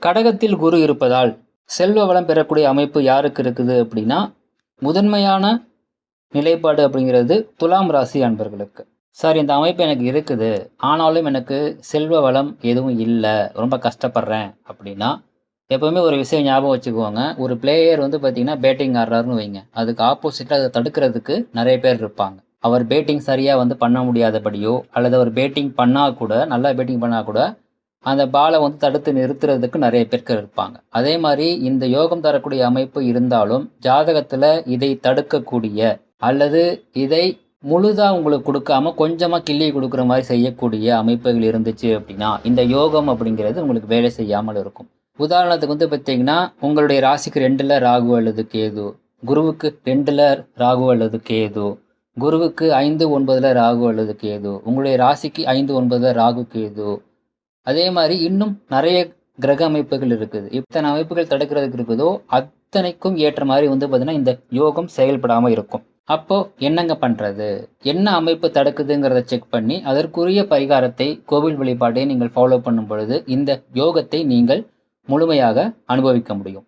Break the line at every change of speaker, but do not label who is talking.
கடகத்தில் குரு இருப்பதால் செல்வ வளம் பெறக்கூடிய அமைப்பு யாருக்கு இருக்குது அப்படின்னா, முதன்மையான நிலைப்பாடு அப்படிங்கிறது துலாம் ராசி அன்பர்களுக்கு. சார் இந்த அமைப்பு எனக்கு இருக்குது, ஆனாலும் எனக்கு செல்வ வளம் எதுவும் இல்ல, ரொம்ப கஷ்டப்படுறேன் அப்படின்னா, எப்பவுமே ஒரு விஷயம் ஞாபகம் வச்சுக்கோங்க. ஒரு பிளேயர் வந்து பார்த்தீங்கன்னா, பேட்டிங் ஆடுறாருன்னு வைங்க. அதுக்கு ஆப்போசிட்டா அத தடுக்கிறதுக்கு நெறைய பேர் இருப்பாங்க. அவர் பேட்டிங் சரியா வந்து பண்ண முடியாதபடியோ, அல்லது அவர் பேட்டிங் பண்ணா கூட, நல்லா பேட்டிங் பண்ணா கூட, அந்த பால வந்து தடுத்து நிறுத்துறதுக்கு நெறைய பேர்கள் இருப்பாங்க. அதே மாரி இந்த யோகம் தரக்கூடிய அமைப்பு இருந்தாலும், ஜாதகத்துல இதை தடுக்கக்கூடிய அல்லது இதை முழுதா உங்களுக்கு குடுக்காம கொஞ்சமா கிள்ளி குடுக்குற மாரி செய்யக்கூடிய அமைப்புகள் இருந்துச்சு அப்படின்னா, இந்த யோகம் அப்படிங்கிறது உங்களுக்கு வேலை செய்யாமல் இருக்கும். உதாரணத்துக்கு வந்து பார்த்தீங்கன்னா, உங்களுடைய ராசிக்கு 2ல ராகு அல்லது கேது, குருவுக்கு 2ல ராகு அல்லது கேது, குருவுக்கு 5, 9ல ராகு அல்லது கேது, உங்களுடைய ராசிக்கு 5, 9ல ராகு, கேது. அதே மாரி இன்னும் நெறைய கிரக அமைப்புகள் இருக்குது. இத்தனை அமைப்புகள் தடுக்கிறதுக்கு இருக்குதோ, அத்தனைக்கும் ஏற்ற மாரி வந்து பார்த்தீங்கன்னா, இந்த யோகம் செயல்படாம இருக்கும். அப்போ என்னங்க பண்றது? என்ன அமைப்பு தடுக்குதுங்கிறத செக் பண்ணி, அதற்குரிய பரிகாரத்தை, கோவில் வழிபாட்டை நீங்கள் ஃபாலோ பண்ணும் பொழுது, இந்த யோகத்தை நீங்கள் முழுமையாக அனுபவிக்க முடியும்.